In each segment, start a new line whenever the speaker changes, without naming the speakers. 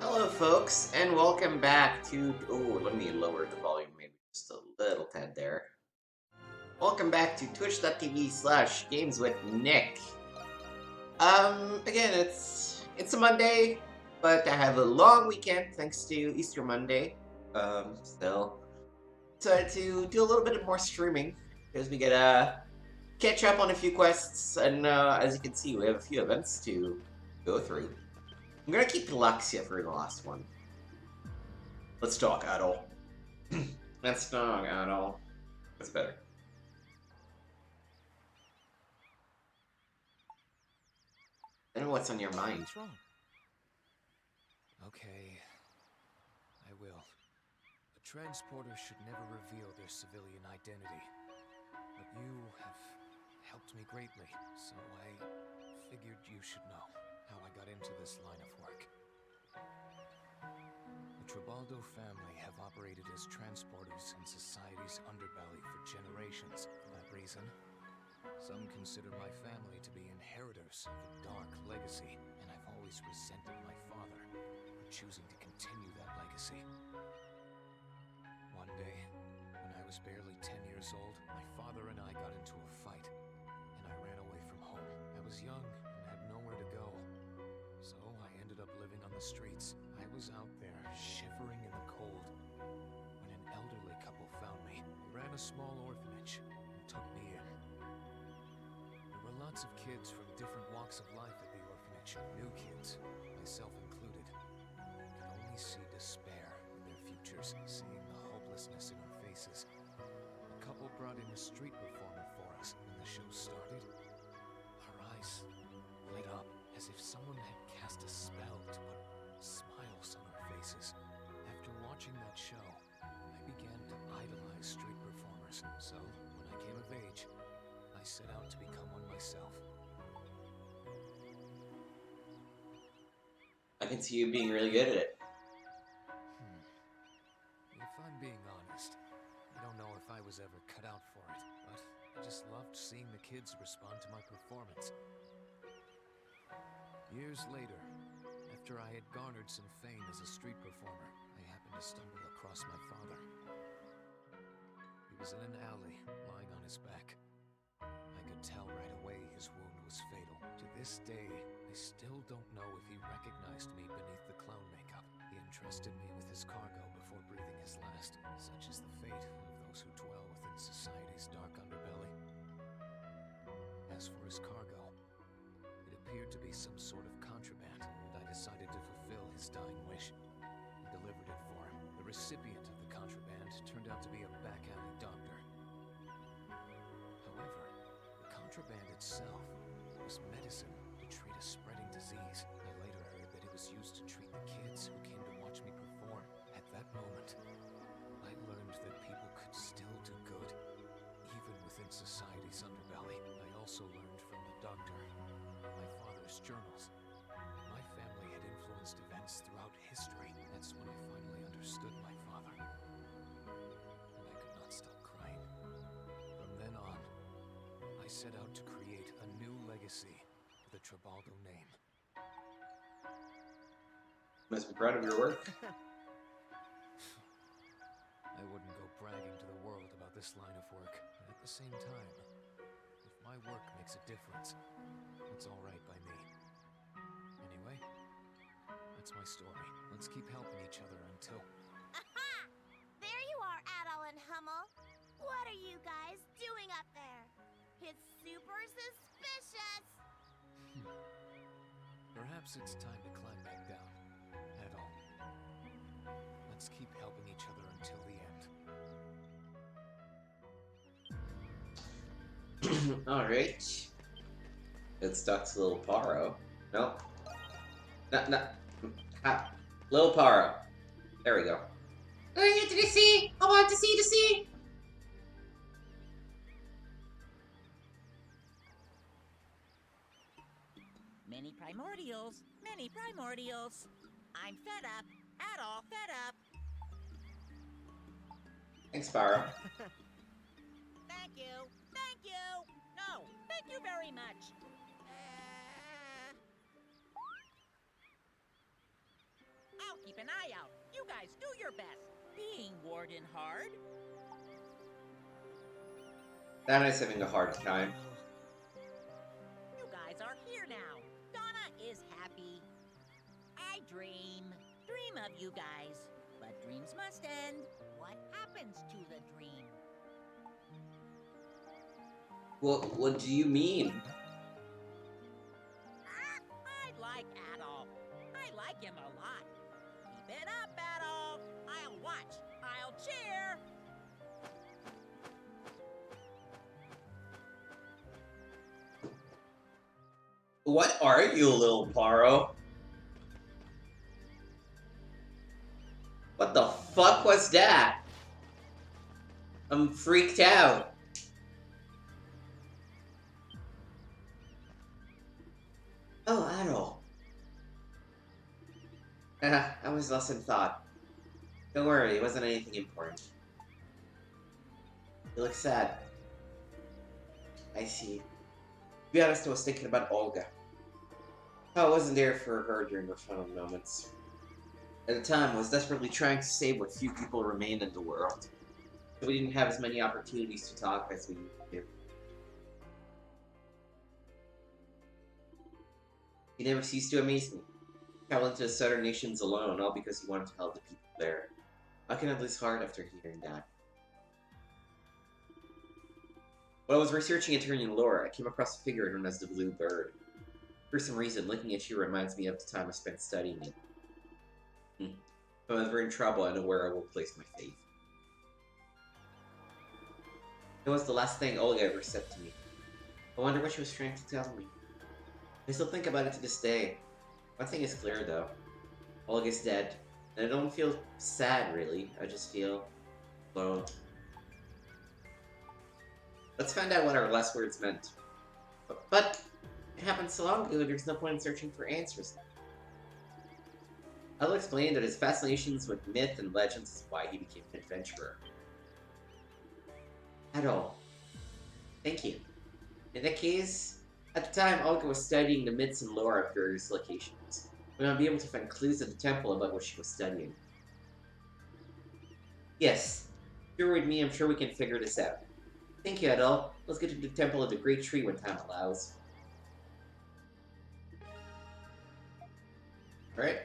Hello, folks, and welcome back to. Oh, let me lower the volume maybe just a little tad there. Welcome back to twitch.tv/games with Nick. Again, it's a Monday, but I have a long weekend thanks to Easter Monday. So decided to do a little bit more streaming because we get catch up on a few quests, and as you can see, we have a few events to go through. I'm gonna keep Luxia for the last one. Let's talk Adol. Let's talk Adol. That's better. I know what's on your mind.
What's wrong? Okay, I will. A transporter should never reveal their civilian identity. But you have helped me greatly, so I figured you should know how I got into this line of work. The Tribaldo family have operated as transporters in society's underbelly for generations. For that reason, some consider my family to be inheritors of a dark legacy, and I've always resented my father for choosing to continue that legacy. One day, when I was barely 10 years old, my father and I got into a fight, and I ran away from home. I was young and had nowhere to go, so I ended up living on the streets. I was out there, shivering in the cold, when an elderly couple found me. They ran a small orphanage and took me in. There were lots of kids from different walks of life at the orphanage. New kids, myself included, could only see despair in their futures, seeing the hopelessness in our faces. The couple brought in a street performer for us. When the show started, our eyes lit up as if someone had cast a spell to put smiles on our faces. After watching that show, I began to idolize street performers. So, when I came of age, I set out to become one myself.
I can see you being really good at it.
If I'm being honest, I don't know if I was ever cut out for it, but I just loved seeing the kids respond to my performance. Years later, after I had garnered some fame as a street performer, I happened to stumble across my father. He was in an alley, lying on his back. I could tell right away his wound was fatal. To this day, I still don't know if he recognized me beneath the clown makeup. He entrusted me with his cargo before breathing his last. Such is the fate of those who dwell within society's dark underbelly. As for his cargo, it appeared to be some sort of contraband, and I decided to fulfill his dying wish. I delivered it for him. The recipient of the contraband turned out to be a back-alley doctor. However, the contraband itself was medicine to treat a spreading disease. I later heard that it was used to treat the kids who came to watch me perform. At that moment, I learned that people could still do good, even within society's underbelly. I also learned from the doctor, my father's journals. My family had influenced events throughout history. That's when I finally understood my father. And I could not stop crying. From then on, I set out to create a new legacy for the Tribaldo name.
Must be proud of your work.
I wouldn't go bragging to the world about this line of work, but at the same time, if my work makes a difference, it's all right by me. Anyway, that's my story. Let's keep helping each other until...
Aha! There you are, Adol and Hummel. What are you guys doing up there? It's super suspicious.
Perhaps it's time to climb back down. Adol. Let's keep helping each other until the end.
Alright. Let's talk to little Paro. No. No. Little Paro. There we go. Going into the sea! I want to see the sea!
Many primordials, many primordials. I'm fed up, Adol fed up.
Thanks, Paro.
Thank you, thank you. No, thank you very much. Ouch! keep an eye out. You guys do your best. Being Warden hard.
That is having a hard time.
You guys are here now. Donna is happy. I dream of you guys. But dreams must end. What happens to the dream?
What do you mean?
I like Adolf. I like him a lot. Keep it up, Adolf. I'll watch. I'll cheer.
What are you, little Paro? What the fuck was that? I'm freaked out. Oh, Adol. I was lost in thought. Don't worry, it wasn't anything important. You look sad. I see. To be honest, I was thinking about Olga. How I wasn't there for her during her final moments. At the time, I was desperately trying to save what few people remained in the world. So we didn't have as many opportunities to talk as we did. He never ceased to amaze me. Traveling to the southern nations alone, all because he wanted to help the people there. How can I lose heart after hearing that? While I was researching Eternian lore, I came across a figure known as the Blue Bird. For some reason, looking at you reminds me of the time I spent studying it. If I'm ever in trouble, I know where I will place my faith. It was the last thing Olga ever said to me. I wonder what she was trying to tell me. I still think about it to this day. One thing is clear, though. Olga's dead. And I don't feel sad, really. I just feel alone. Let's find out what our last words meant. But it happened so long ago, there's no point in searching for answers. I'll explain that his fascinations with myth and legends is why he became an adventurer. Adol. Thank you. In that case, at the time, Olga was studying the myths and lore of various locations. We might be able to find clues at the temple about what she was studying. Yes. If you're with me, I'm sure we can figure this out. Thank you, Adol. Let's get to the Temple of the Great Tree when time allows. Alright.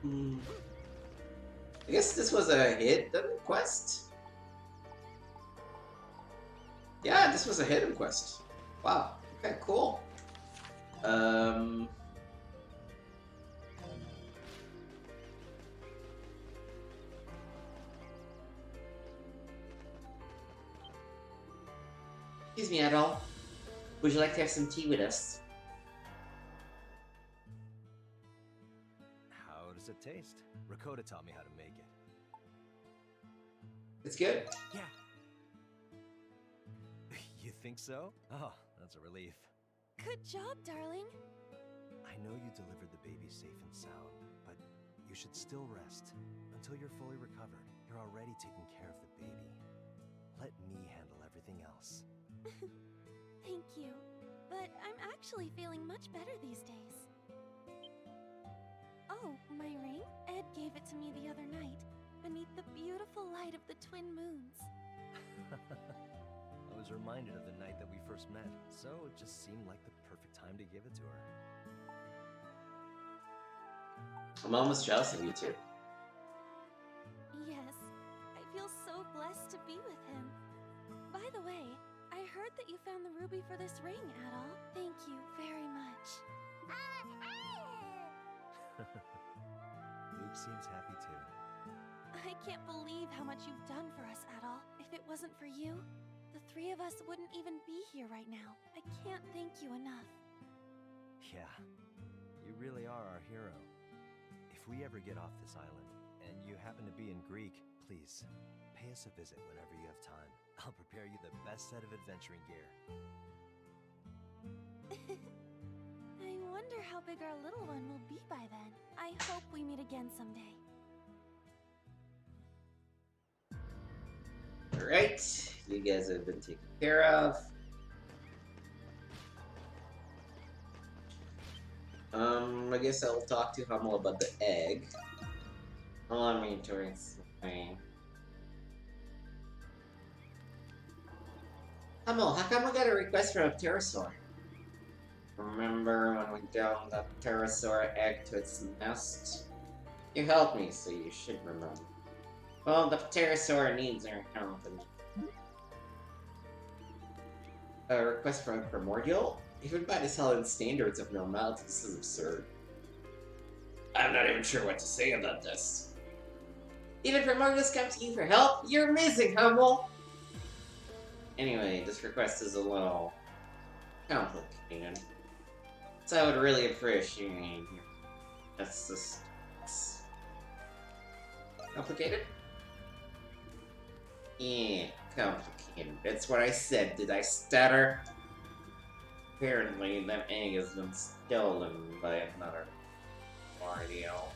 I guess this was a hidden quest? Yeah, this was a hidden quest. Wow. Okay, cool. Excuse me, Adol. Would you like to have some tea with us?
How does it taste? Rakota taught me how to make it.
It's good.
Yeah. You think so? Oh, that's a relief.
Good job, darling.
I know you delivered the baby safe and sound, but you should still rest. Until you're fully recovered, you're already taking care of the baby. Let me handle everything else.
Thank you. But I'm actually feeling much better these days. Oh, my ring? Ed gave it to me the other night, beneath the beautiful light of the twin moons.
I was reminded of the night that we first met, so it just seemed like the perfect time to give it to her.
I'm almost jealous of you two.
Yes, I feel so blessed to be with him. By the way, I heard that you found the ruby for this ring, Adol. Thank you very much.
Luke seems happy too.
I can't believe how much you've done for us, Adol. If it wasn't for you, the three of us wouldn't even be here right now. I can't thank you enough.
Yeah, you really are our hero. If we ever get off this island, and you happen to be in Greek, please, pay us a visit whenever you have time. I'll prepare you the best set of adventuring gear.
I wonder how big our little one will be by then. I hope we meet again someday.
Alright, you guys have been taken care of. I guess I'll talk to Hummel about the egg. Allow me to explain. Hummel, how come we got a request from a pterosaur? Remember when we downed the pterosaur egg to its nest? You helped me, so you should remember. Well, the pterosaur needs our help. A request from a primordial? Even by the solid standards of normality, this is absurd. I'm not even sure what to say about this. Even primordials come to you for help? You're amazing, Hummel! Anyway, this request is a little complicated. So I would really appreciate assistance. Complicated? Yeah, complicated. That's what I said. Did I stutter? Apparently, that egg has been stolen by another primordial.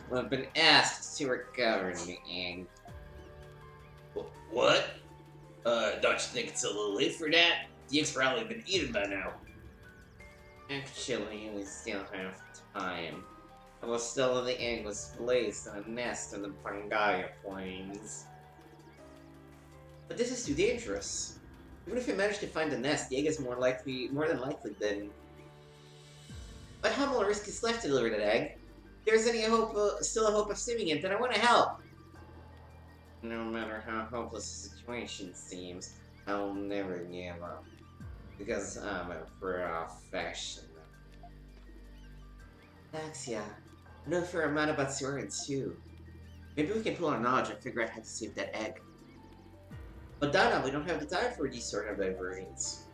We've been asked to recover the egg. What? Don't you think it's a little late for that? The egg's probably been eaten by now. Actually, we still have time. Although still the egg was placed in a nest in the Pangaea Plains. But this is too dangerous. Even if we manage to find the nest, the egg is more than likely than... But Hummel will risk his life to deliver that egg. If there's any hope, still a hope of saving it, then I want to help. No matter how hopeless the situation seems, I'll never give up. Because I'm a professional. Axia, I know a fair amount about Saurians too. Maybe we can pull our knowledge and figure out how to save that egg. But Donna, we don't have the time for these sort of diversions.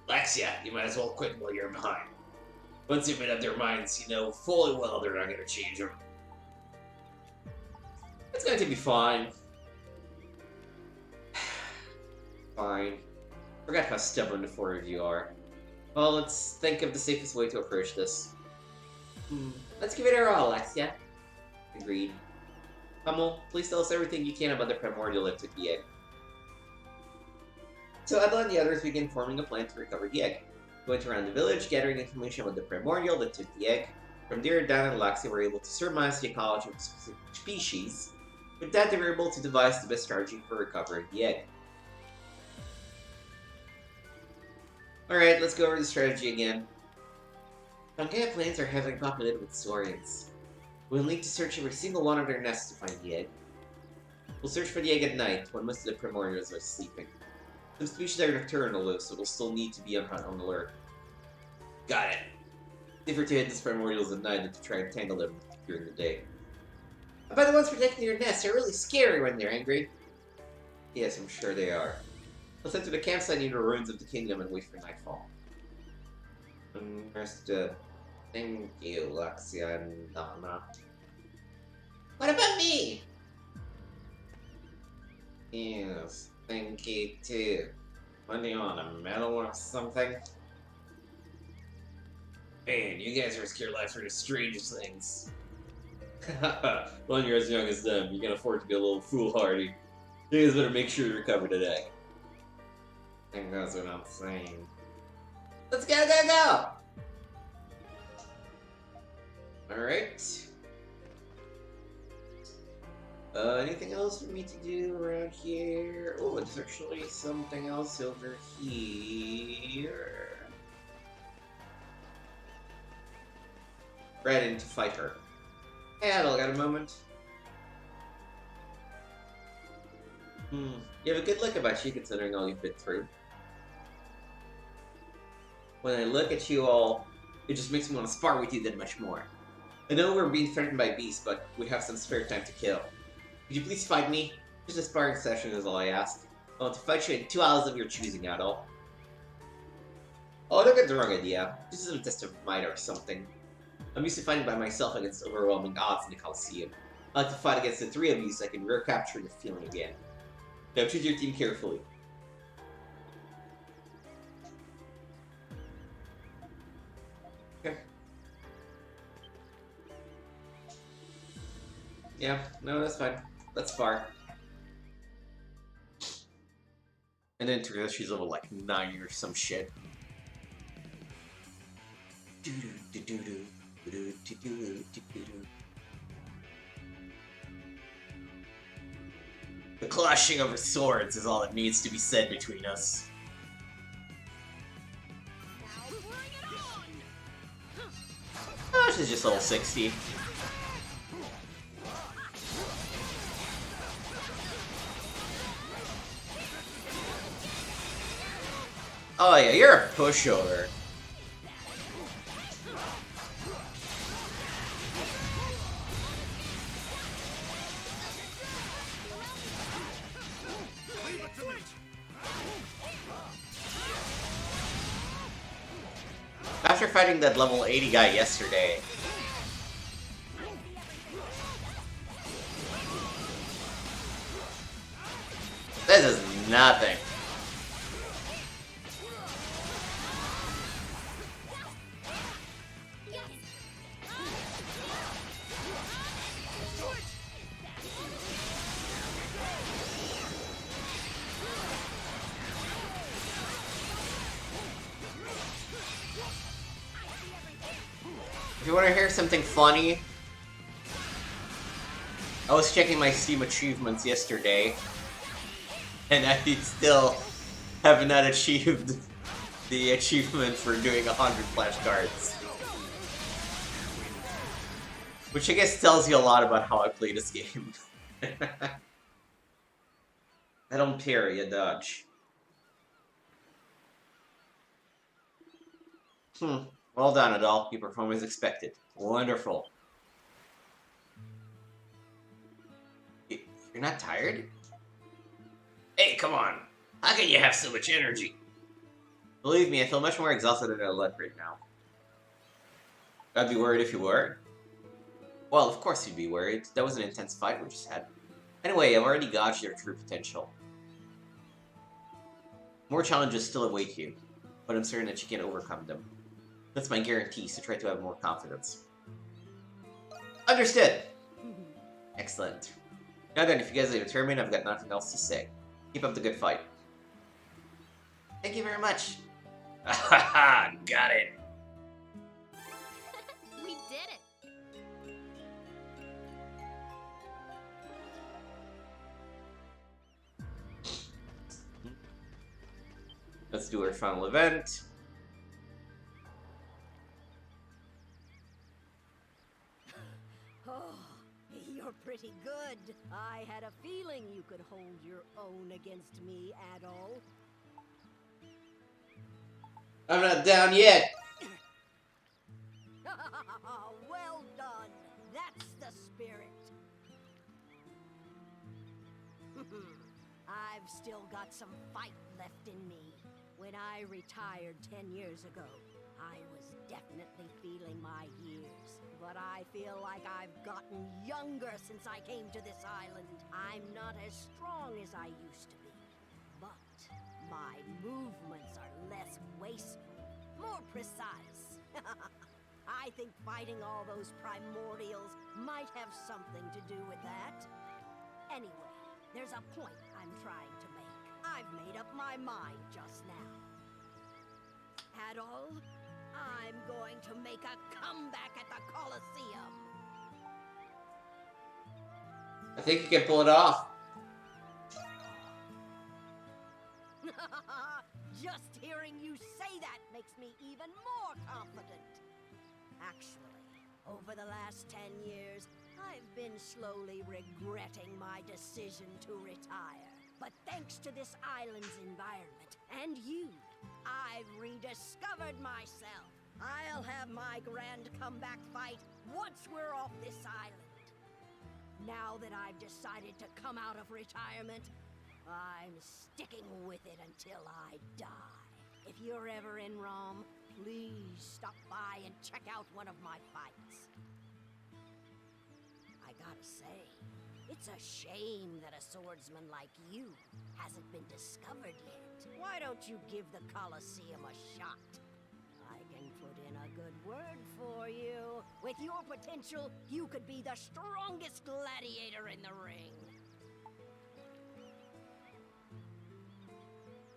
Laxia, you might as well quit while you're behind. Once they've made up their minds, you know fully well they're not going to change them. It's going to be fine. Fine. Forgot how stubborn the four of you are. Well, let's think of the safest way to approach this. Let's give it our all, Alexia. Agreed. Hummel, please tell us everything you can about the primordial that took the egg. So Adla and the others begin forming a plan to recover the egg. We went around the village, gathering information about the primordial that took the egg. From there, Dan and Laxia were able to surmise the ecology of a specific species. With that, they were able to devise the best strategy for recovering the egg. Alright, let's go over the strategy again. Pangaea Plains are heavily populated with saurians. We'll need to search every single one of their nests to find the egg. We'll search for the egg at night, when most of the primordials are sleeping. Some species are nocturnal though, so we'll still need to be on alert. Got it. Safer to hit these primordials at night than to try and tangle them during the day. But the ones protecting your nests are really scary when they're angry. Yes, I'm sure they are. Let's head to the campsite near the ruins of the kingdom and wait for nightfall. Understood. Thank you, Laxia and Donna. What about me? Yes, thank you too. What do you want, a medal or something? Man, you guys risk your life for the strangest things. When you're as young as them, you can afford to be a little foolhardy. You guys better make sure you recover that egg. I think that's what I'm saying. Let's go, go, go! Alright. Anything else for me to do around here? Oh, there's actually something else over here. Ready to fight her. Hey, Adel, got a moment? You have a good look about you considering all you've been through. When I look at you all, it just makes me want to spar with you that much more. I know we're being threatened by beasts, but we have some spare time to kill. Could you please fight me? Just a sparring session is all I ask. I want to fight you in 2 hours of your choosing, Adel. Oh, don't get the wrong idea. This isn't a test of might or something. I'm used to fighting by myself against overwhelming odds in the Coliseum. I like to fight against the three of you so I can recapture the feeling again. Now choose your team carefully. Okay. Yeah, no, that's fine. Let's spar. And then she's level like 9 or some shit. The clashing of our swords is all that needs to be said between us.
Now bring it on!
Oh, this is just level 60. Oh yeah, you're a pushover. After fighting that level 80 guy yesterday, this is nothing. If you want to hear something funny, I was checking my Steam achievements yesterday, and I still have not achieved the achievement for doing 100 flashcards. Which I guess tells you a lot about how I play this game. I don't parry, I dodge. Well done, Adol. You perform as expected. Wonderful. You're not tired? Hey, come on. How can you have so much energy? Believe me, I feel much more exhausted than I look right now. I'd be worried if you were. Well, of course you'd be worried. That was an intense fight we just had. Anyway, I've already gauged your true potential. More challenges still await you, but I'm certain that you can overcome them. That's my guarantee, so try to have more confidence. Understood! Excellent. Now then, if you guys are determined, I've got nothing else to say. Keep up the good fight. Thank you very much. Haha, got it.
We did it!
Let's do our final event.
Oh, you're pretty good. I had a feeling you could hold your own against me at all.
I'm not down yet.
Well done. That's the spirit. I've still got some fight left in me. When I retired 10 years ago, I was definitely feeling my years. But I feel like I've gotten younger since I came to this island. I'm not as strong as I used to be. But my movements are less wasteful, more precise. I think fighting all those primordials might have something to do with that. Anyway, there's a point I'm trying to make. I've made up my mind just now. Adol, I'm going to make a comeback at the Colosseum.
I think you can pull it off.
Just hearing you say that makes me even more confident. Actually, over the last 10 years, I've been slowly regretting my decision to retire. But thanks to this island's environment, and you, I've rediscovered myself. I'll have my grand comeback fight once we're off this island. Now that I've decided to come out of retirement, I'm sticking with it until I die. If you're ever in Rome, please stop by and check out one of my fights. I gotta say, it's a shame that a swordsman like you hasn't been discovered yet. Why don't you give the Colosseum a shot? I can put in a good word for you. With your potential, you could be the strongest gladiator in the ring.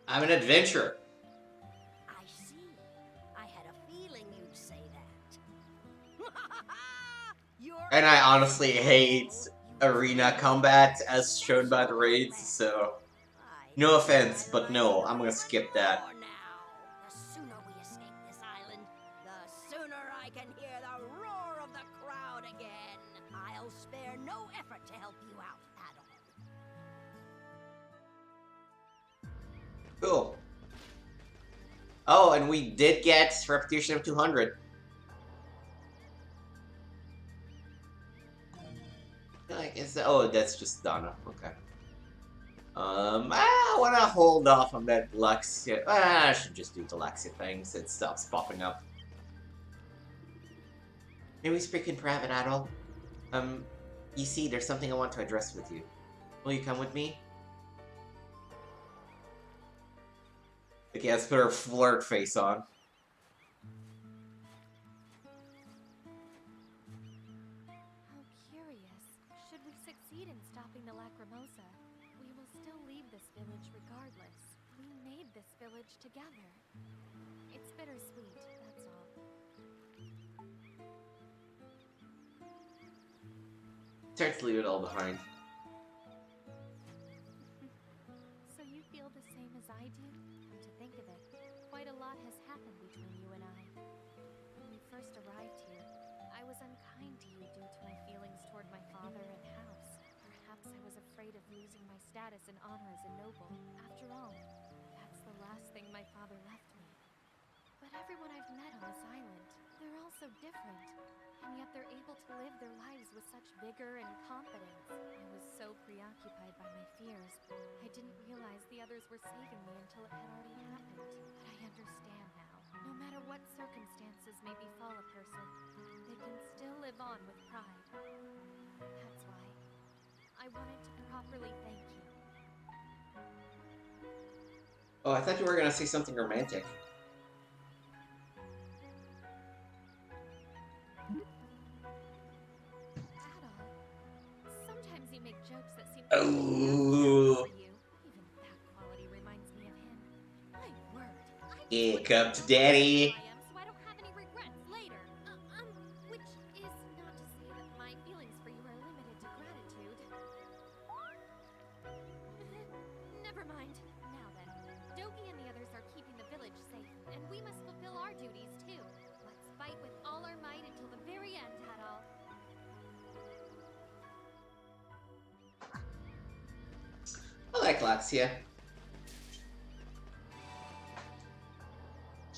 I'm an adventurer.
I see. I had a feeling you'd say that.
And I honestly hate arena combat as shown by the raids, so no offense, but no, I'm gonna skip that.
The sooner we escape this island, the sooner I can hear the roar of the crowd again. I'll spare no effort to help you out, Adol.
Cool. Oh, and we did get repetition of 200. Like, oh, that's just Donna. Okay. I want to hold off on that Luxia. I should just do the Luxia thing so it stops popping up. May we speak in private, Adol? You see, there's something I want to address with you. Will you come with me? Okay, let's put her flirt face on.
How curious. Should we succeed in stopping the Lacrimosa, we will still leave this village regardless. We made this village together. It's bittersweet, that's all.
It's hard to leave it all behind.
So you feel the same as I do? Come to think of it, quite a lot has happened between you and I. When we first arrived here, I was unkind to you due to my feelings toward my father and house. Perhaps I was afraid of losing my status and honor as a noble. After all, that's the last thing my father left me. But everyone I've met on this island, they're all so different. And yet they're able to live their lives with such vigor and confidence. I was so preoccupied by my fears, I didn't realize the others were saving me until it had already happened. But I understand now. No matter what circumstances may befall a person, they can still live on with pride. That's why I wanted to properly thank you.
Oh, I thought you were gonna say something romantic.
Sometimes you make jokes that seem
Ooh.
for you. Even that quality reminds me of him. My word.
Yeah, come to daddy.
I am, so I don't have any regrets later. Which is not to say that my feelings for you are limited to gratitude. Never mind. Now then, Dogi and the others are keeping the village safe, and we must fulfill our duties too. Let's fight with all our might until the very end, Hadal.
I like Luxia.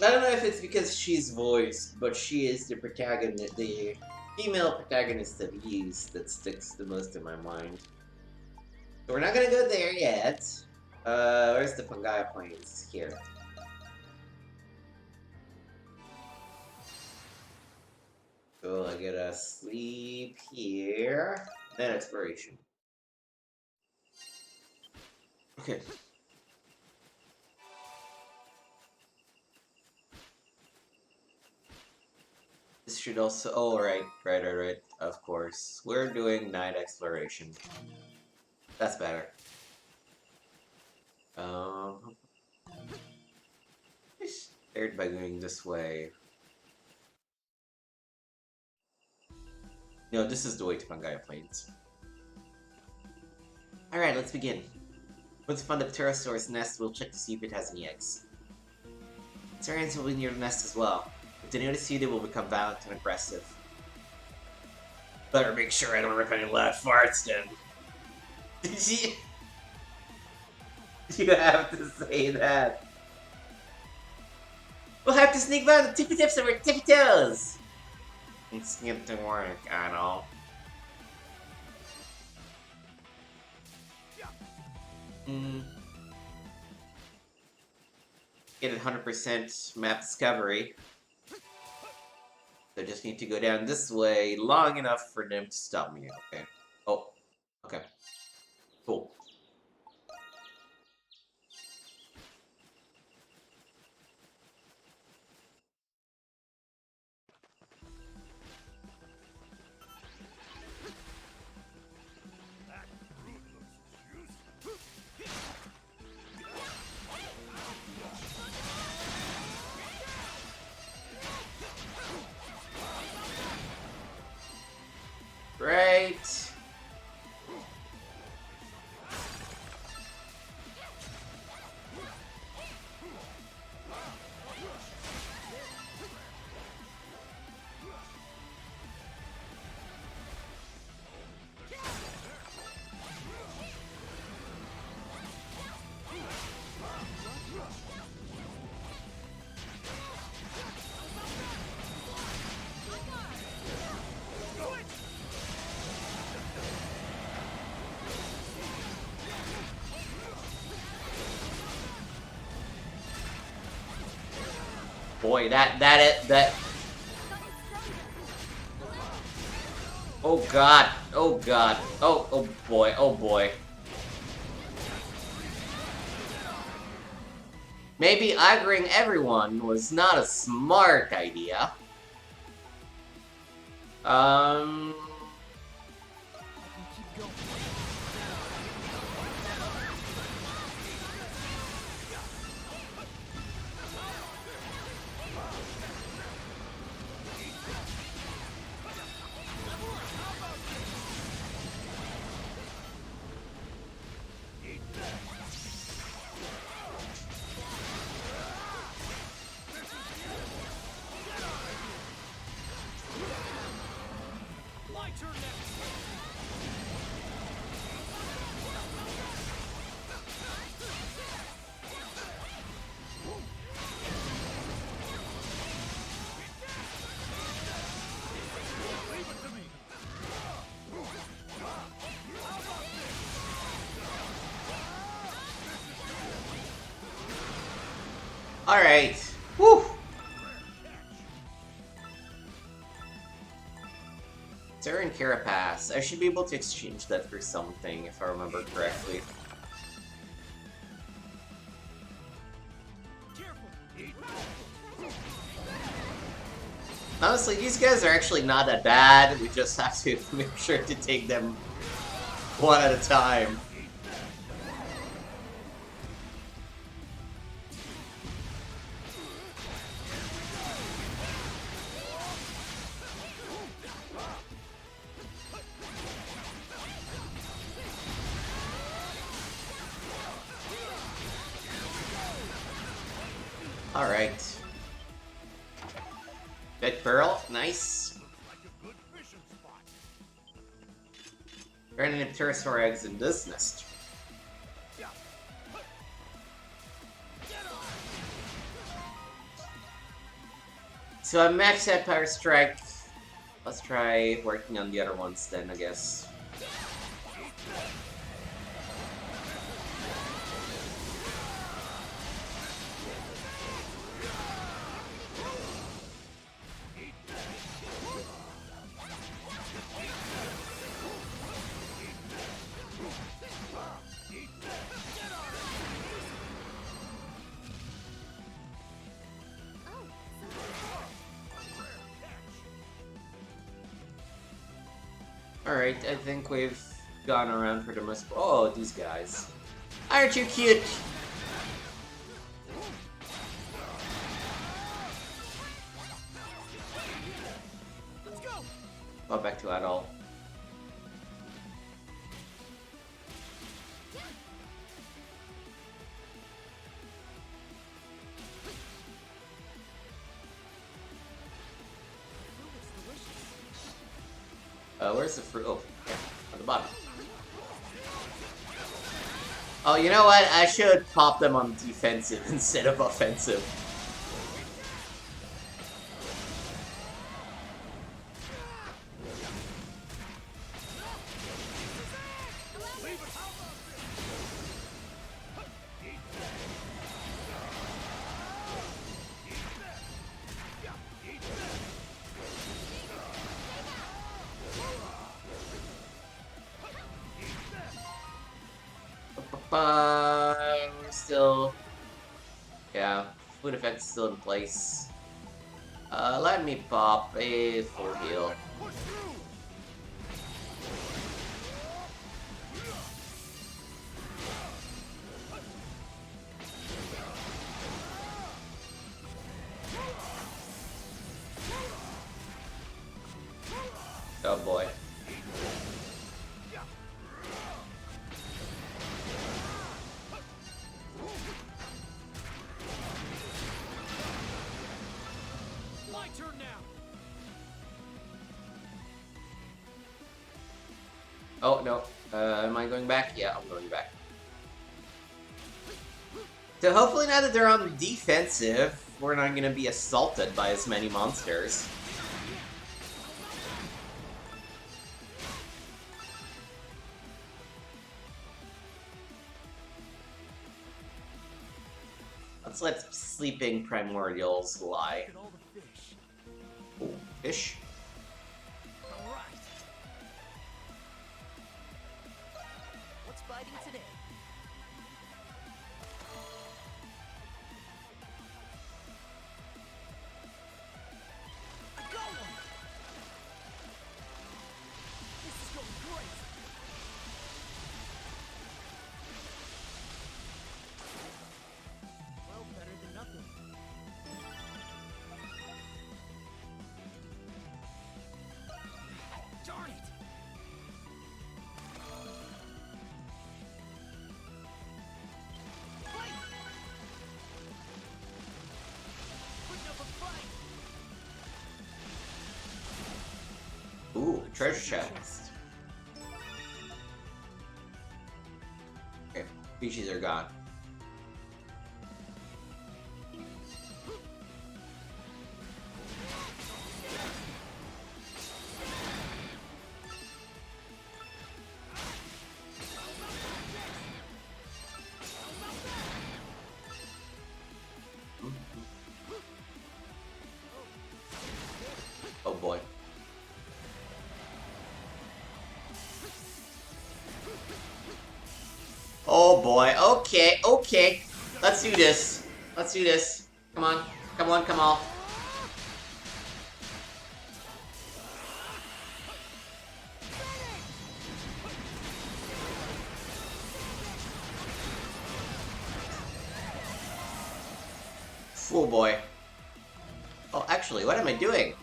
I don't know if it's because she's voiced, but she is the protagonist, the female protagonist of Ys that sticks the most in my mind. So we're not gonna go there yet. Where's the Pangaea Plains? Here. So I gotta sleep here. Then exploration. Okay. This should also. Oh, right. Of course. We're doing night exploration. That's better. I started by going this way. No, this is the way to Pangaea Plains. Alright, let's begin. Once we find the pterosaur's nest, we'll check to see if it has any eggs. Saurians will be near the nest as well. If they notice you, they will become violent and aggressive. Better make sure I don't rip any loud farts then. You have to say that. We'll have to sneak by the tippy tips of our tippy toes! Let's get to work, I know. Get 100% map discovery. So I just need to go down this way long enough for them to stop me, okay? Oh, okay. Cool. boy, that. Oh god, oh god, oh boy, oh boy. Maybe aggroing everyone was not a smart idea. Alright. Whew. Terran Carapace. I should be able to exchange that for something, if I remember correctly. Honestly, these guys are actually not that bad. We just have to make sure to take them one at a time. Alright. Dead Pearl, nice. There are any pterosaur eggs in this nest. So I maxed out Power Strike. Let's try working on the other ones then, I guess. Alright, I think we've gone around for the most. Oh, these guys. Aren't you cute?
Let's go.
Go back to Adol. Where's the fruit? Oh, yeah, on the bottom. Oh, you know what? I should pop them on defensive instead of offensive. We're still... Yeah, food effect's still in place. Let me pop a full heal. Oh boy. Oh, no. Am I going back? Yeah, I'm going back. So hopefully now that they're on the defensive, we're not going to be assaulted by as many monsters. Let's let sleeping primordials lie.
Look at all the fish.
Ooh, fish.
All right. What's biting today? I got one. This is going great. Well, better than nothing. Darn it! Fight! Putting up a fight!
Ooh, treasure chest. Okay, species are gone. Oh boy. Oh boy. Okay, okay. Let's do this. Let's do this. Come on. Come on, come on. Oh boy. Oh, actually, what am I doing?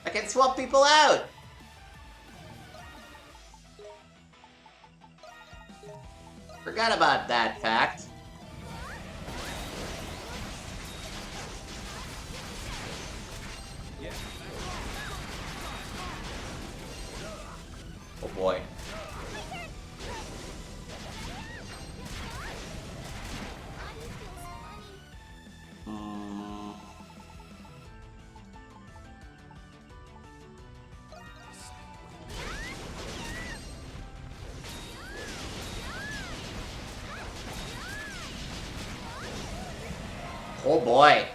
I can swap people out! Forgot about that fact. Oh boy. Hmm. Oh boy.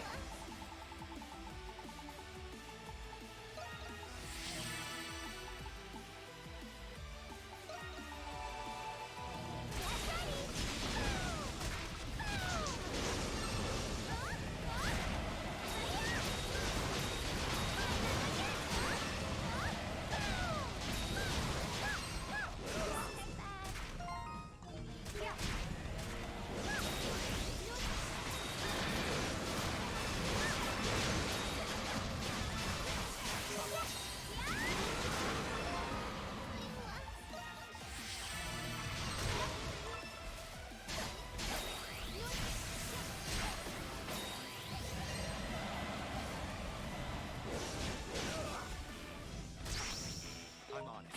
I'm on it.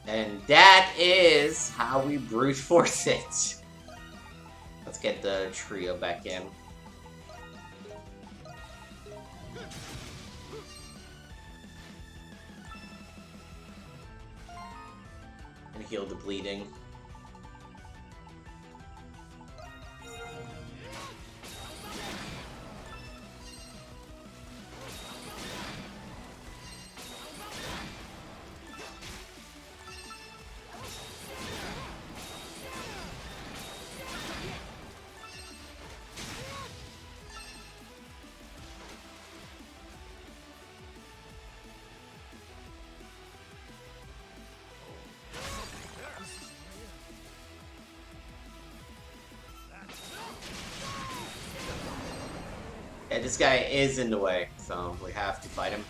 And that is how we brute force it. Let's get the trio back in. And heal the bleeding. Yeah, this guy is in the way, so we have to fight him.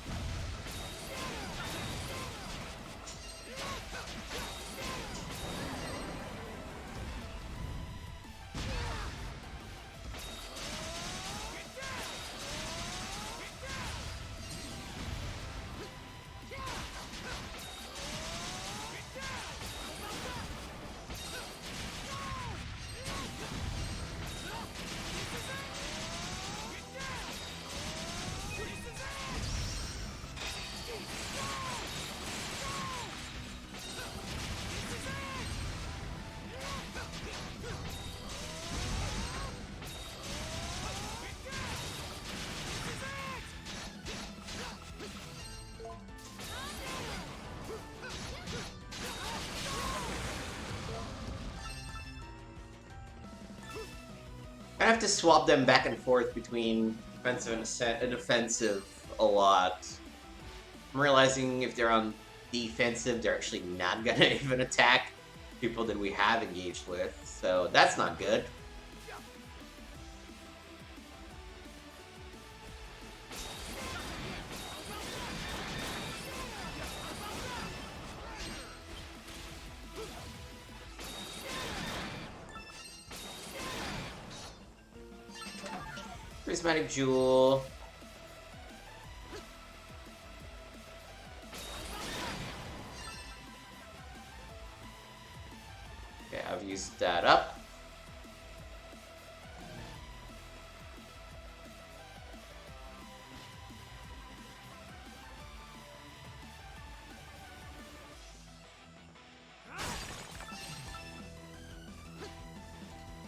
I have to swap them back and forth between defensive and offensive a lot. I'm realizing if they're on defensive, they're actually not gonna even attack people that we have engaged with, so that's not good. Prismatic Jewel. Okay, I've used that up.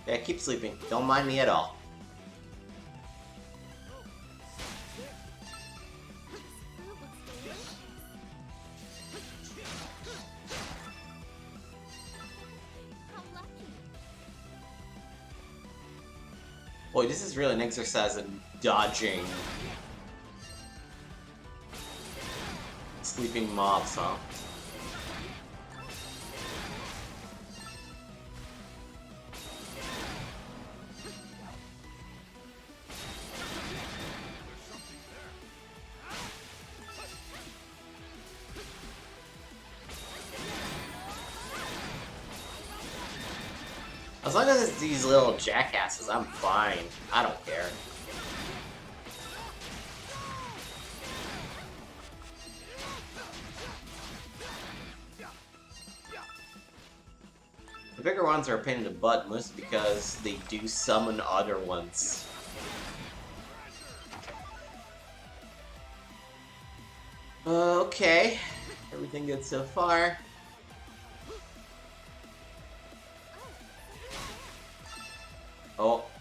Yeah, keep sleeping. Don't mind me at all.
How lucky.
Boy, this is really an exercise in dodging sleeping mobs, huh? As long as it's these little jackasses, I'm fine. I don't care. The bigger ones are a pain in the butt, mostly because they do summon other ones. Okay. Everything good so far.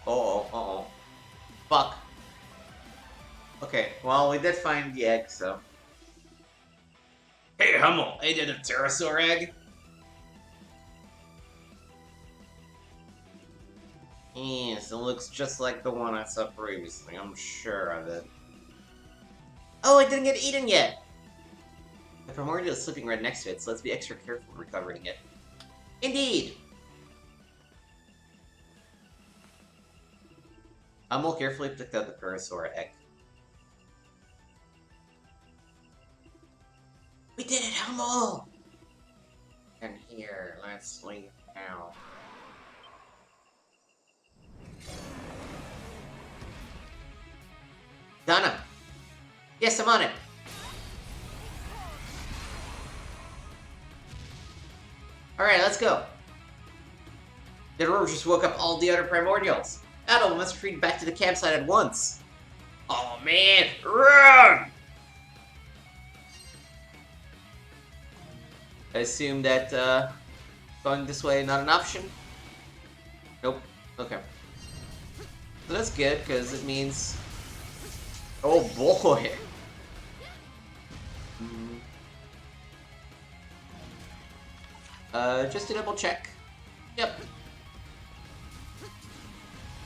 Oh. Fuck. Okay, well, we did find the egg, so. Hey, Hummel, I did a pterosaur egg. Yes, it looks just like the one I saw previously, I'm sure of it. Oh, it didn't get eaten yet! The primordial is slipping right next to it, so let's be extra careful recovering it. Indeed! Hummel carefully picked up the pterosaur egg. We did it, Hummel! And here, let's leave now. Donna! Yes, I'm on it! Alright, let's go. The rover just woke up all the other primordials. Adol must retreat back to the campsite at once. Oh man, run! I assume that going this way not an option? Nope. Okay. So that's good, because it means... Oh boy! Just to double check. Yep.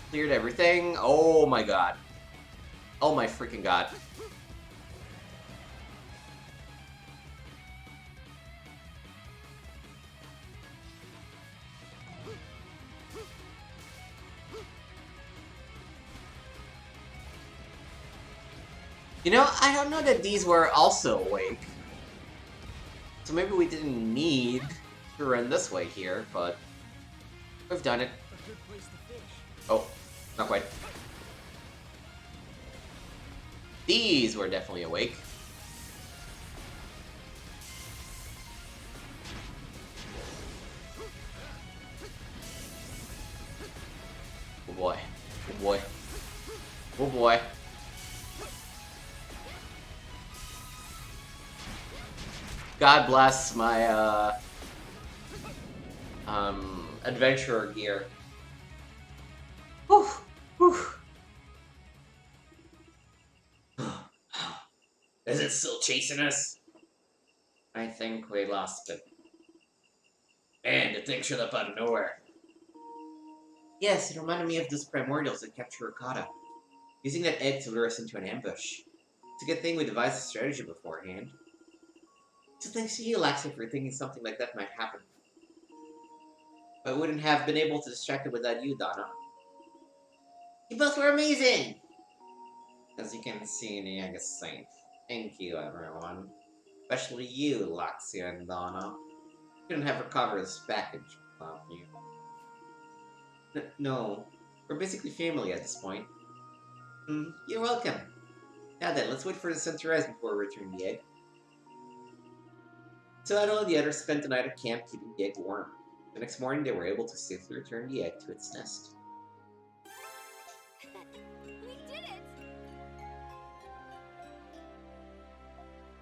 Cleared everything. Oh my god. Oh my freaking god. You know, I don't know that these were also awake. So maybe we didn't need to run this way here, but we've done it. Oh, not quite. These were definitely awake. Oh boy. Oh boy. Oh boy. God bless my, adventurer gear. Whew. Whew. Is it still chasing us? I think we lost it. And the thing showed up out of nowhere. Yes, it reminded me of those primordials that capture Ricotta, using that egg to lure us into an ambush. It's a good thing we devised a strategy beforehand. So thanks to you, Laxi, for thinking something like that might happen. I wouldn't have been able to distract it without you, Donna. You both were amazing! As you can see in the Youngest Saint. Thank you, everyone. Especially you, Laxia and Donna. Couldn't have recovered this package without you. No, we're basically family at this point. You're welcome. Now then, let's wait for the sun to rise before we return the egg. So Adol and the others spent the night at camp keeping the egg warm. The next morning, they were able to safely return the egg to its nest.
We did it!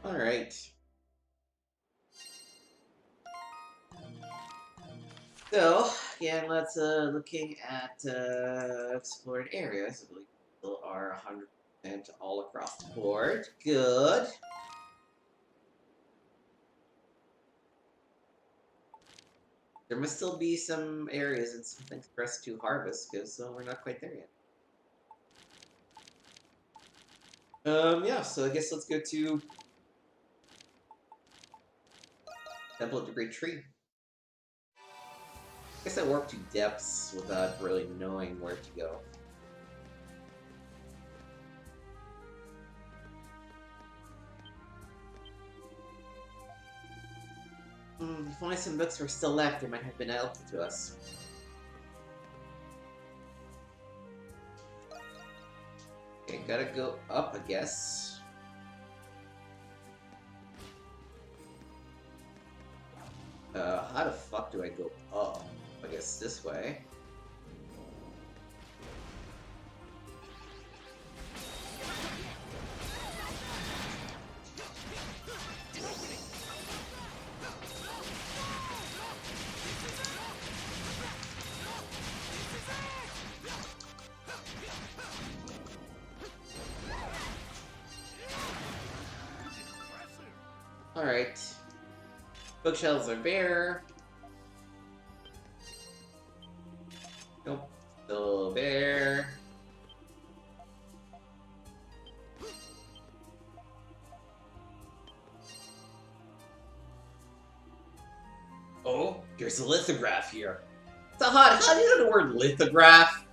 Alright. So, again, let's looking at explored areas. I believe people are 100% all across the board. Good. There must still be some areas and some things for us to harvest, because we're not quite there yet. Yeah, so I guess let's go to Temple of the Great Tree. I guess I warped to depths without really knowing where to go. If only some books were still left, they might have been helpful to us. Okay, gotta go up, I guess. How the fuck do I go up? I guess this way. Alright. Bookshelves are bare. Nope. Still bare. Oh, there's a lithograph here. Sahad, how do you know the word lithograph?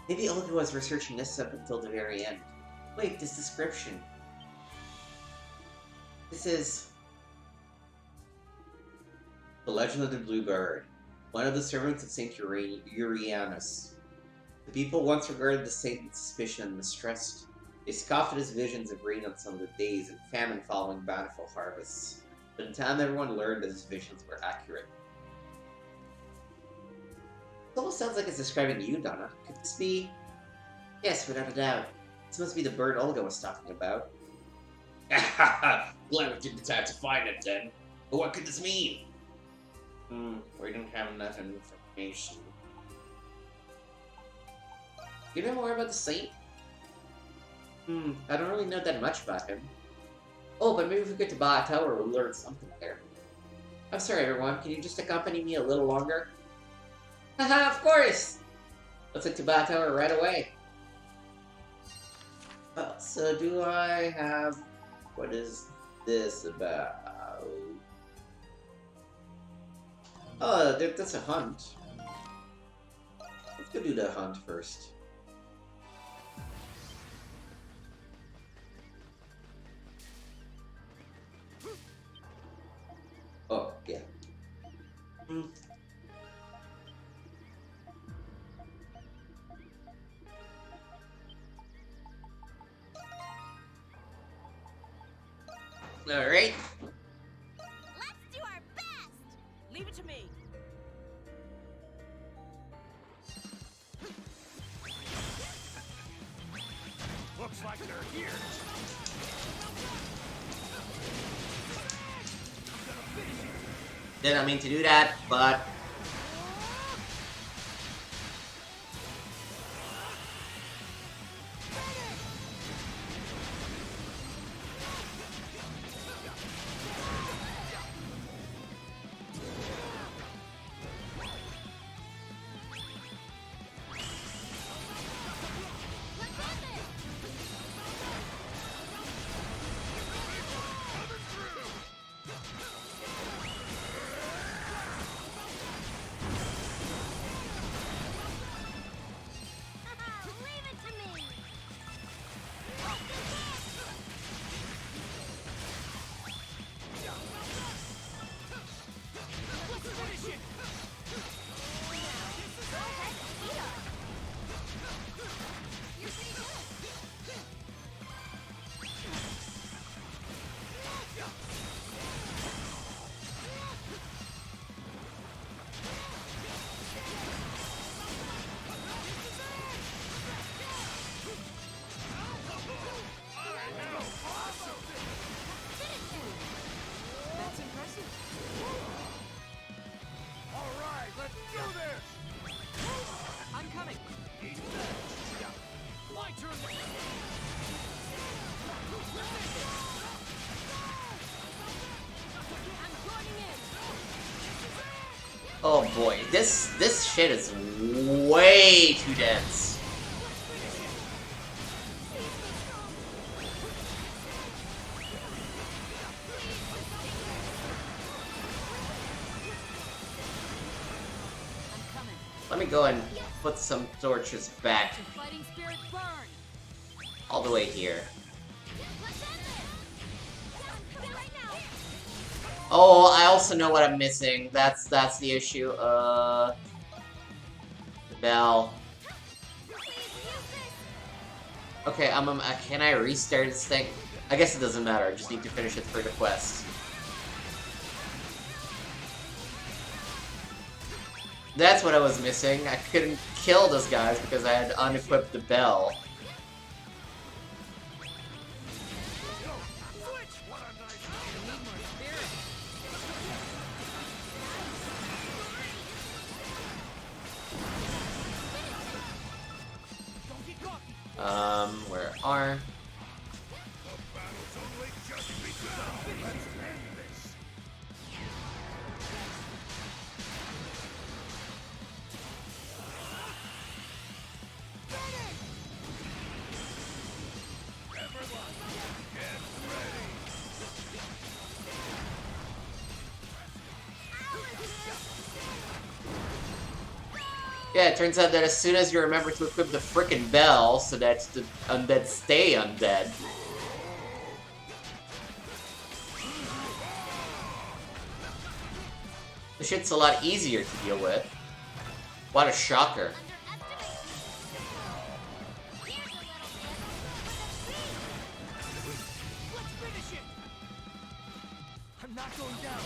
Maybe Olga was researching this up until the very end. Wait, this description. This is the Legend of the Blue Bird, one of the servants of Saint Urianus. The people once regarded the saint with suspicion and mistrust. They scoffed at his visions of rain on some of the days and famine following bountiful harvests. But in time, everyone learned that his visions were accurate. It almost sounds like it's describing you, Donna. Could this be? Yes, without a doubt. This must be the bird Olga was talking about. Glad we took the time to find it then. But what could this mean? We don't have enough information. You know more about the saint? I don't really know that much about him. Oh, but maybe if we get to Baja Tower, we'll learn something there. I'm sorry, everyone. Can you just accompany me a little longer? Haha, of course! Let's head to Baja Tower right away. So do I have... What is this about? Oh, that's a hunt. Let's go do the hunt first. Oh, yeah. Alright.
Let's do our best!
Leave it to me.
Looks like they're here.
Didn't mean to do that, but... Oh boy, this shit is way too dense. Let me go and put some torches back
Fighting spirit burn.
all the way here. Oh, I also know what I'm missing. That's the issue. The bell. Okay, can I restart this thing? I guess it doesn't matter. I just need to finish it for the quest. That's what I was missing. I couldn't kill those guys because I had unequipped the bell. Where are... Yeah, it turns out that as soon as you remember to equip the frickin' bell, so that the undead stay undead. The shit's a lot easier to deal with. What a shocker.
I'm not going down.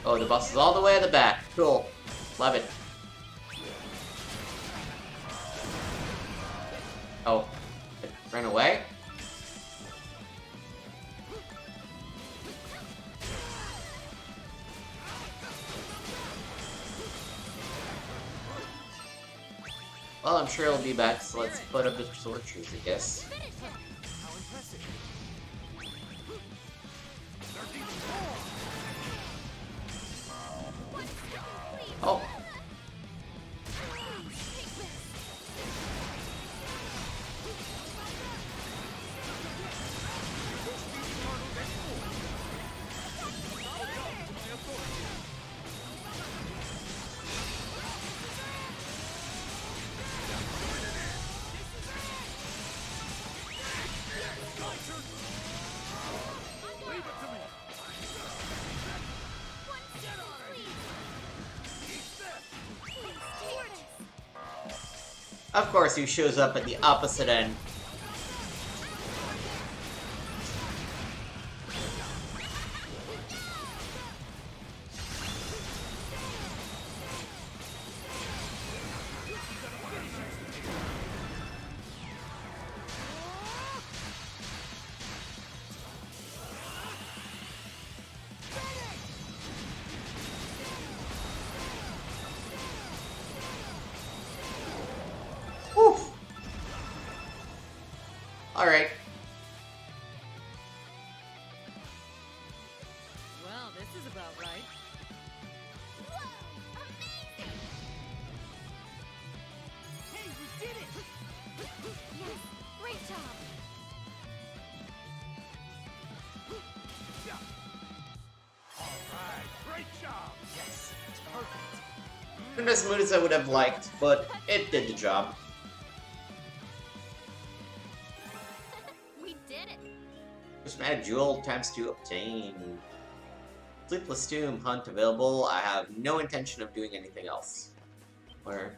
Oh, the boss is all the way at the back. Cool. Love it. Oh. It ran away? Well, I'm sure it'll be back, so let's put up the torches, I guess.
How impressive.
Oh. Of course, he shows up at the opposite end. Alright.
Well, this is about right.
Whoa! Amazing!
Hey, we did it!
Yes, great job.
Alright, great job! Yes, it's perfect.
Not as smooth as I would have liked, but it did the job.
We did it.
Prismatic Jewel times 2 obtained. Sleepless Tomb hunt available. I have no intention of doing anything else. Where?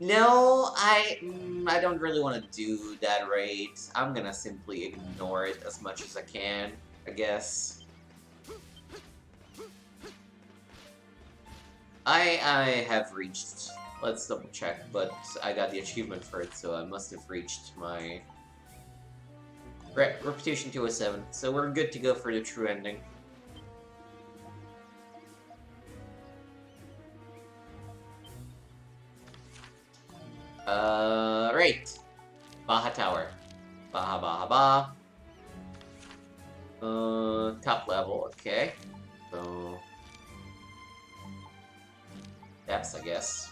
No, I don't really want to do that raid. I'm gonna simply ignore it as much as I can, I guess. I have reached, let's double check, but I got the achievement for it, so I must have reached my reputation 207, so we're good to go for the true ending. Right. Great! Baja Tower. Baja, Baja, Baja. Top level, okay. So... depths, I guess.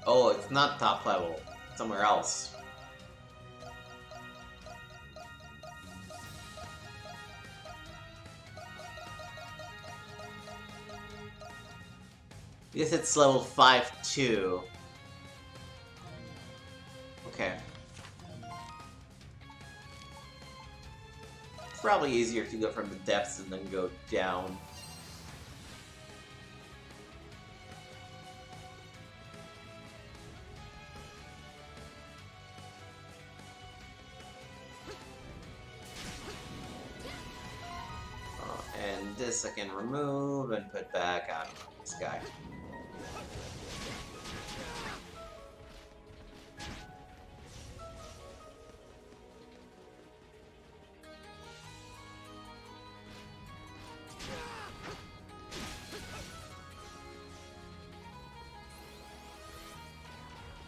Oh, it's not top level. Somewhere else. I guess it's level 5 too. Okay. It's probably easier to go from the depths and then go down. And this I can remove and put back on this guy.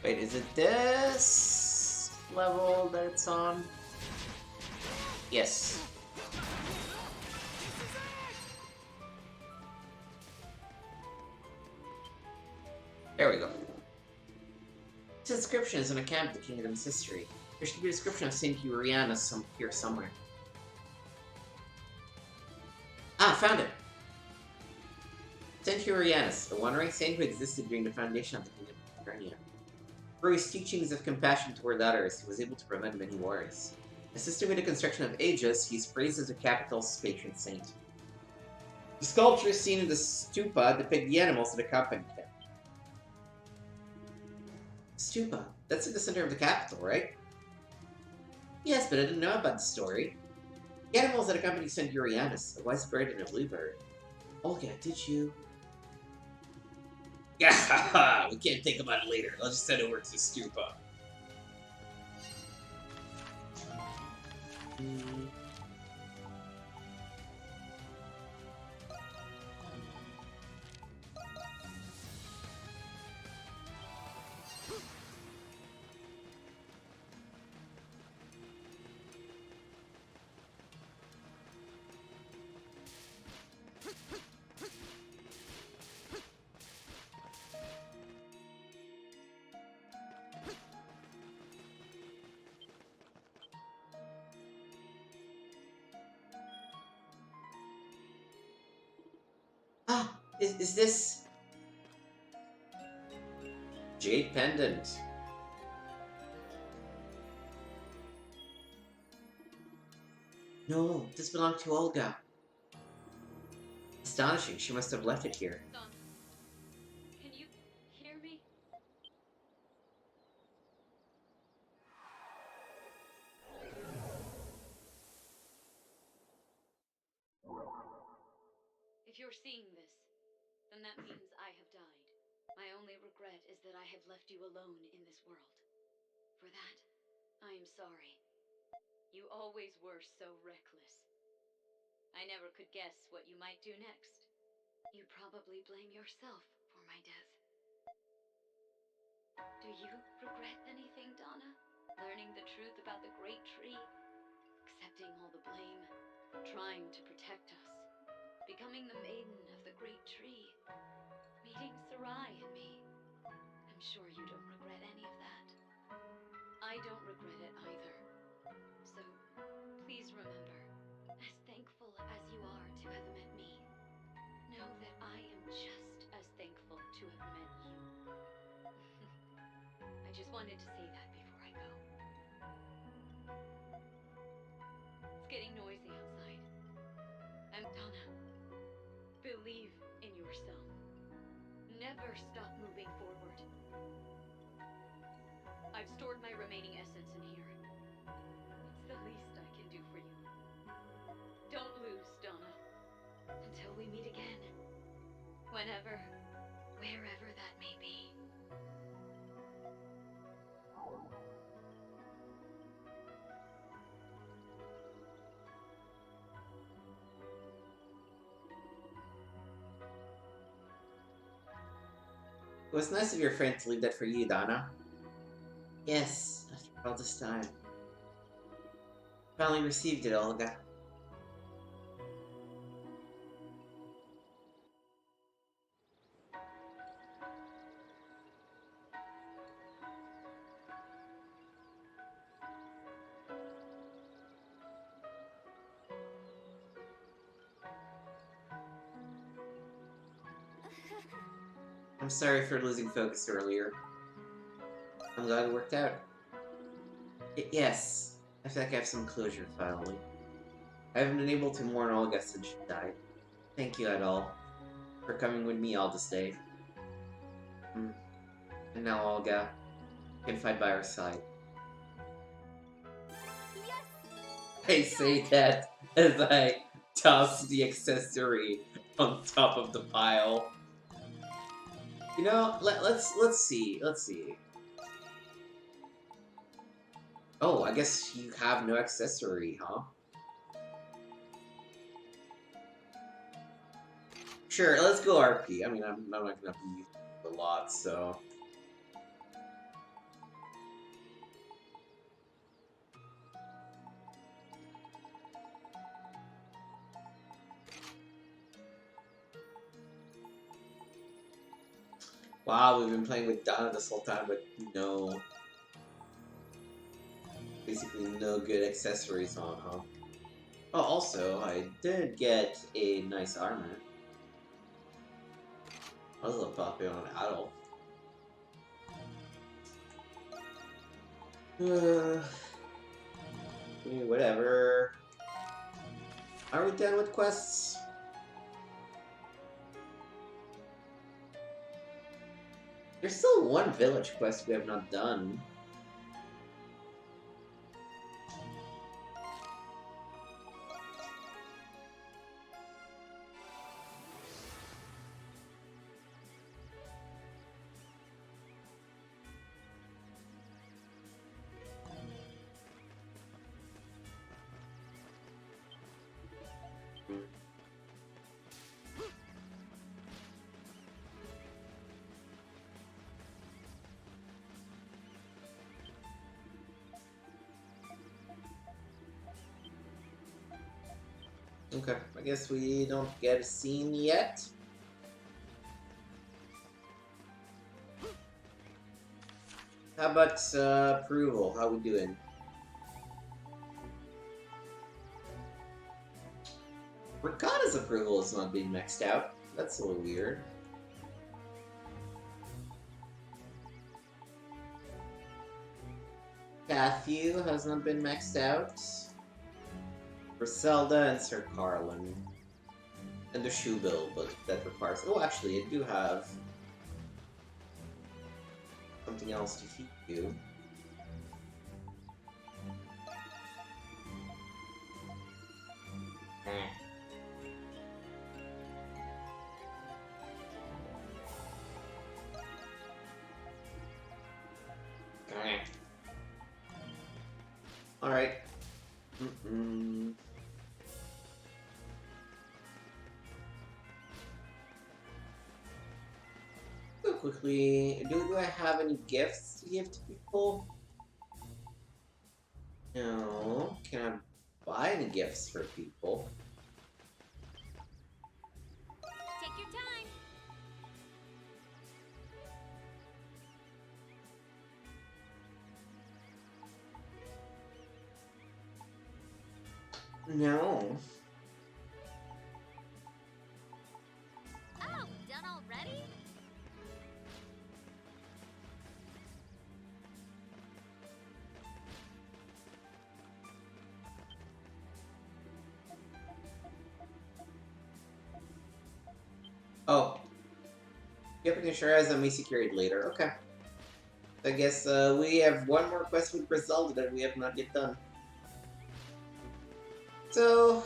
Wait, is it this level that it's on? Yes. There we go. This inscription is an account of the kingdom's history. There should be a description of Saint Eurianus here somewhere. Ah, found it! Saint Eurianus, a wandering saint who existed during the foundation of the kingdom of Eternia. Through his teachings of compassion toward others, he was able to prevent many wars. Assisting with the construction of ages, he is praised as the capital's patron saint. The sculptures seen in the stupa depict the animals that accompanied him. Stupa. That's in the center of the capital, right? Yes, but I didn't know about the story. The animals that accompany Saint Eurianus, a wise bird and a bluebird. Olga, did you... Yeah, we can't think about it later. I'll just head over to the stupa. Ah, is this... Jade Pendant. No, this belonged to Olga. Astonishing, she must have left it here.
Don, can you hear me? If you're seeing this, then that means I have died. My only regret is that I have left you alone in this world. For that, I am sorry. You always were so reckless. I never could guess what you might do next. You probably blame yourself for my death. Do you regret anything, Donna? Learning the truth about the Great Tree? Accepting all the blame? Trying to protect us? Becoming the maiden of the Great Tree? Meeting Sarai and me? I'm sure you don't regret any of that. I don't regret it either. So, please remember, as thankful as you are to have met me, know that I am just as thankful to have met you. I just wanted to say that before I go. It's getting noisy.
never stop moving forward. I've stored my remaining essence in here. It's the least I can do for you. Don't lose, Donna. Until we meet again. Whenever, wherever that may be.
It was nice of your friend to leave that for you, Donna. Yes, after all this time. Finally received it, Olga. I'm sorry for losing focus earlier. I'm glad it worked out. Yes, I feel like I have some closure finally. I haven't been able to mourn Olga since she died. Thank you, all for coming with me all this day. And now Olga can fight by our side. I say that as I toss the accessory on top of the pile. You know, let's see. Oh, I guess you have no accessory, huh? Sure, let's go RP. I mean, I'm not gonna be using a lot, so. Wow, we've been playing with Donna this whole time, but no. Basically, no good accessories on, huh? Oh, also, I did get a nice armor. I was a puppy on an adult. Whatever. Are we done with quests? There's still one village quest we have not done. Okay, I guess we don't get a scene yet. How about approval? How we doing? Ricotta's approval is not being maxed out. That's a little weird. Matthew has not been maxed out. Griselda and Sir Carlin. And the shoe bill, but that requires... Oh, actually, I do have something else to feed you. Alright. So quickly, do I have any gifts to give to people? No. Can I buy any gifts for people?
Take your time.
No.
Oh, done already?
Oh. Yep, and sure has me secured later. Okay. I guess we have one more quest with Griselda that we have not yet done. So,